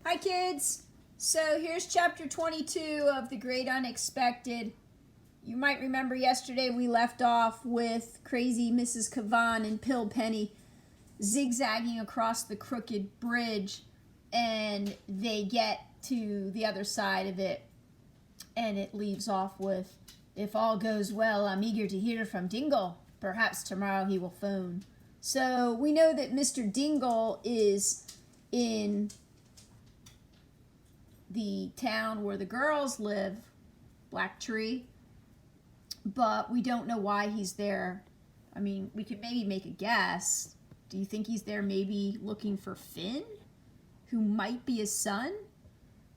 Hi kids! So here's chapter 22 of The Great Unexpected. You might remember yesterday we left off with crazy Mrs. Cavan and Pill Penny zigzagging across the crooked bridge, and they get to the other side of it, and it leaves off with, "If all goes well, I'm eager to hear from Dingle. Perhaps tomorrow he will phone." So we know that Mr. Dingle is in the town where the girls live, Black Tree, but we don't know why he's there. I mean, we could maybe make a guess. Do you think he's there maybe looking for Finn, who might be his son?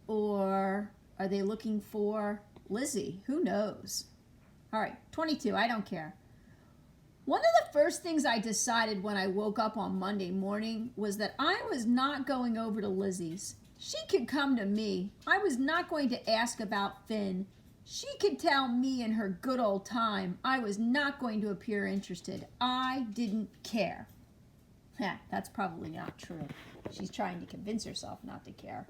Or are they looking for Lizzie? Who knows? All right, 22, I don't care. One of the first things I decided when I woke up on Monday morning was that I was not going over to Lizzie's. She could come to me. I was not going to ask about Finn. She could tell me in her good old time. I was not going to appear interested. I didn't care. That's probably not true. She's trying to convince herself not to care.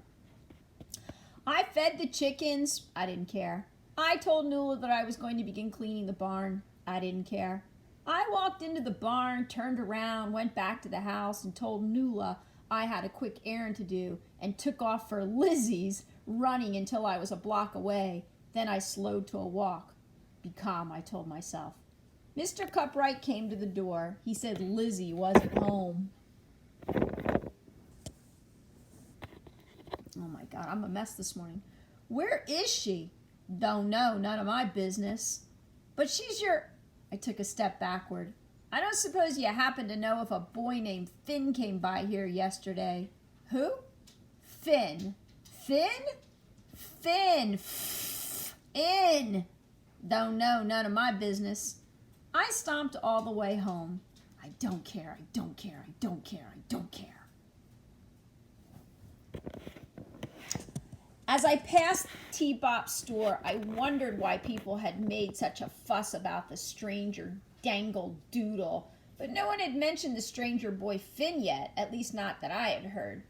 I fed the chickens. I didn't care. I told Nuala that I was going to begin cleaning the barn. I didn't care. I walked into the barn, turned around, went back to the house, and told Nuala I had a quick errand to do, and took off for Lizzie's, running until I was a block away. Then I slowed to a walk. Be calm, I told myself. Mr. Cupright came to the door. He said Lizzie wasn't home. Oh my God, I'm a mess this morning. Where is she? Don't know, none of my business. But she's your... I took a step backward. I don't suppose you happen to know if a boy named Finn came by here yesterday. Who? Finn. Finn? Finn. In. Don't know, none of my business. I stomped all the way home. I don't care, I don't care, I don't care, I don't care. As I passed T-Bop's store, I wondered why people had made such a fuss about the stranger Dangle Doodle, but no one had mentioned the stranger boy Finn yet, at least not that I had heard.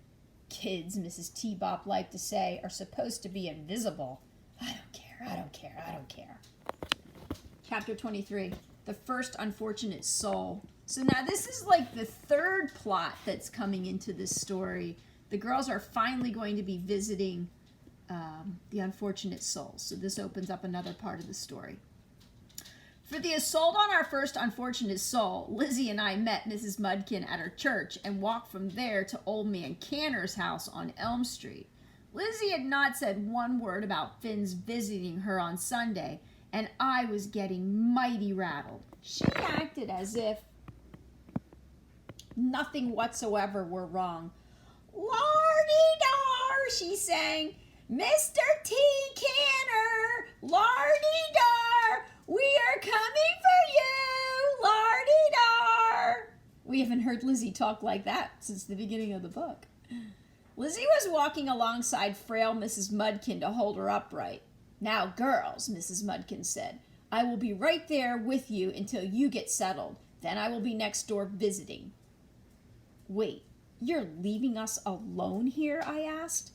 Kids, Mrs. T-Bop liked to say, are supposed to be invisible. I don't care, I don't care, I don't care. Chapter 23, The First Unfortunate Soul. So now this is like the third plot that's coming into this story. The girls are finally going to be visiting the unfortunate soul. So this opens up another part of the story. For the assault on our first unfortunate soul, Lizzie and I met Mrs. Mudkin at her church and walked from there to Old Man Canner's house on Elm Street. Lizzie had not said one word about Finn's visiting her on Sunday, and I was getting mighty rattled. She acted as if nothing whatsoever were wrong. "Lardy-dar," she sang. "Mr. T. Canner, Lardy-dar, we are coming for you, Lardy-dar." We haven't heard Lizzie talk like that since the beginning of the book. Lizzie was walking alongside frail Mrs. Mudkin to hold her upright. "Now, girls," Mrs. Mudkin said, "I will be right there with you until you get settled. Then I will be next door visiting." "Wait, you're leaving us alone here?" I asked.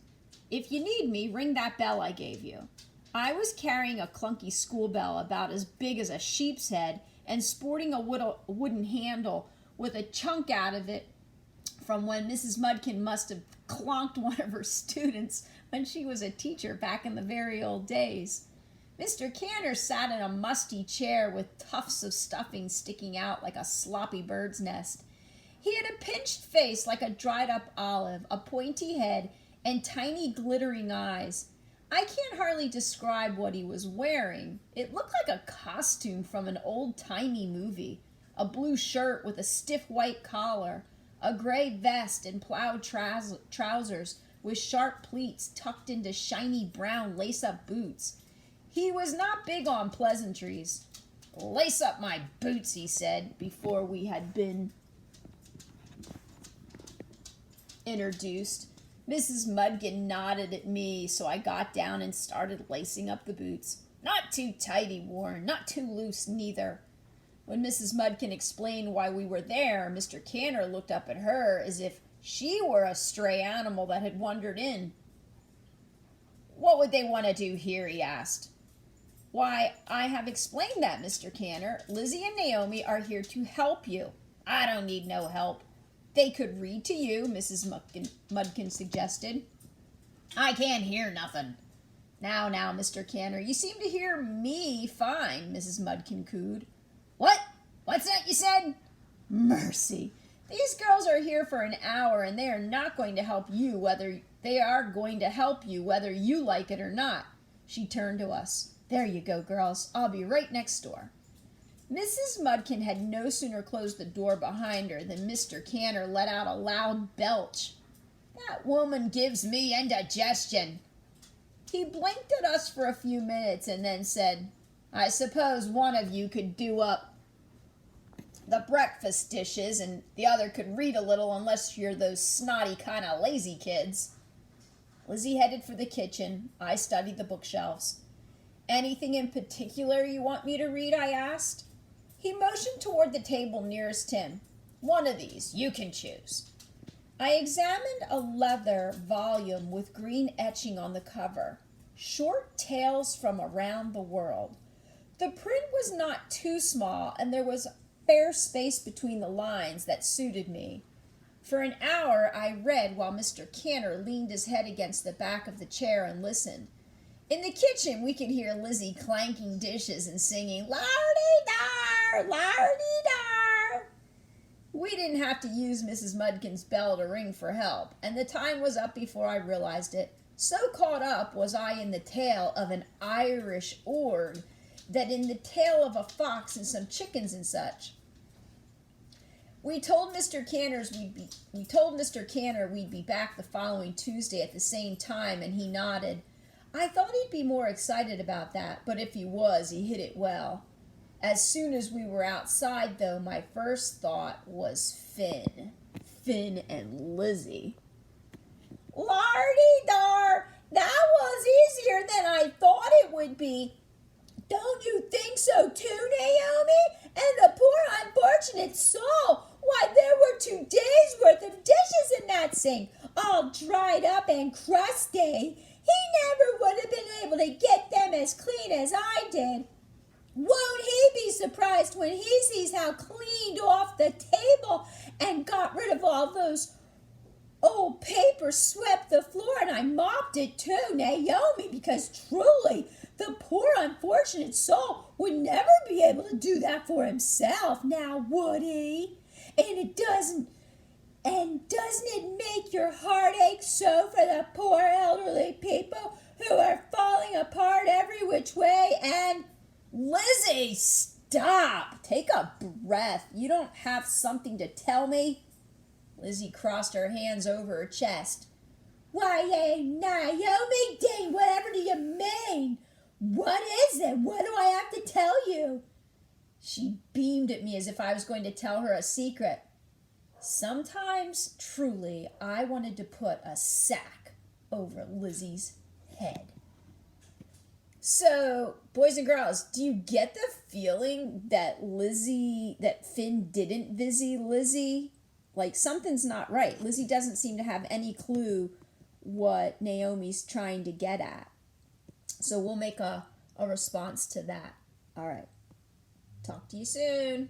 "If you need me, ring that bell I gave you." I was carrying a clunky school bell about as big as a sheep's head and sporting a wooden handle with a chunk out of it from when Mrs. Mudkin must have clonked one of her students when she was a teacher back in the very old days. Mr. Canner sat in a musty chair with tufts of stuffing sticking out like a sloppy bird's nest. He had a pinched face like a dried-up olive, a pointy head, and tiny glittering eyes. I can't hardly describe what he was wearing. It looked like a costume from an old-timey movie. A blue shirt with a stiff white collar, a gray vest and plowed trousers with sharp pleats tucked into shiny brown lace-up boots. He was not big on pleasantries. "Lace up my boots," he said, before we had been introduced. Mrs. Mudkin nodded at me, so I got down and started lacing up the boots. "Not too tight," he warned, "not too loose neither." When Mrs. Mudkin explained why we were there, Mr. Canner looked up at her as if she were a stray animal that had wandered in. What would they want to do here? He asked. Why, I have explained that, Mr. Canner. Lizzie and Naomi are here to help you. I don't need no help. They could read to you, Mrs. Mudkin suggested. I can't hear nothing. Now, Mr. Canner, you seem to hear me fine, Mrs. Mudkin cooed. What? What's that you said? Mercy. These girls are here for an hour, and they are not going to help you whether you like it or not. She turned to us. There you go, girls. I'll be right next door. Mrs. Mudkin had no sooner closed the door behind her than Mr. Canner let out a loud belch. That woman gives me indigestion. He blinked at us for a few minutes and then said, I suppose one of you could do up the breakfast dishes and the other could read a little unless you're those snotty kind of lazy kids. Lizzie headed for the kitchen. I studied the bookshelves. Anything in particular you want me to read? I asked. He motioned toward the table nearest him. One of these. You can choose. I examined a leather volume with green etching on the cover. Short Tales from Around the World. The print was not too small, and there was fair space between the lines that suited me. For an hour I read while Mr. Canner leaned his head against the back of the chair and listened. In the kitchen we could hear Lizzie clanking dishes and singing, "Lardy-dar, lardy-dar." We didn't have to use Mrs. Mudkin's bell to ring for help, and the time was up before I realized it. So caught up was I in the tale of an Irish org that in the tale of a fox and some chickens and such. We told Mr. Canner we'd be back the following Tuesday at the same time, and he nodded. I thought he'd be more excited about that, but if he was, he hit it well. As soon as we were outside, though, my first thought was Finn. Finn and Lizzie. Lardy-dar, that was easier than I thought it would be. Don't you think so too, Naomi? And the poor unfortunate soul. Why, there were 2 days' worth of dishes in that sink, all dried up and crusty. He never would have been able to get them as clean as I did. Won't he be surprised when he sees how cleaned off the table and got rid of all those old papers, swept the floor, and I mopped it too, Naomi, because truly the poor unfortunate soul would never be able to do that for himself, now would he? And doesn't it make your heart ache so for the poor elderly people who are falling apart every which way? And Lizzie, stop! Take a breath. You don't have something to tell me? Lizzie crossed her hands over her chest. Why, Naomi Dean, whatever do you mean? What is it? What do I have to tell you? She beamed at me as if I was going to tell her a secret. Sometimes, truly, I wanted to put a sack over Lizzie's head. So, boys and girls, do you get the feeling that Finn didn't visit Lizzie? Like, something's not right. Lizzie doesn't seem to have any clue what Naomi's trying to get at. So we'll make a response to that. All right. Talk to you soon.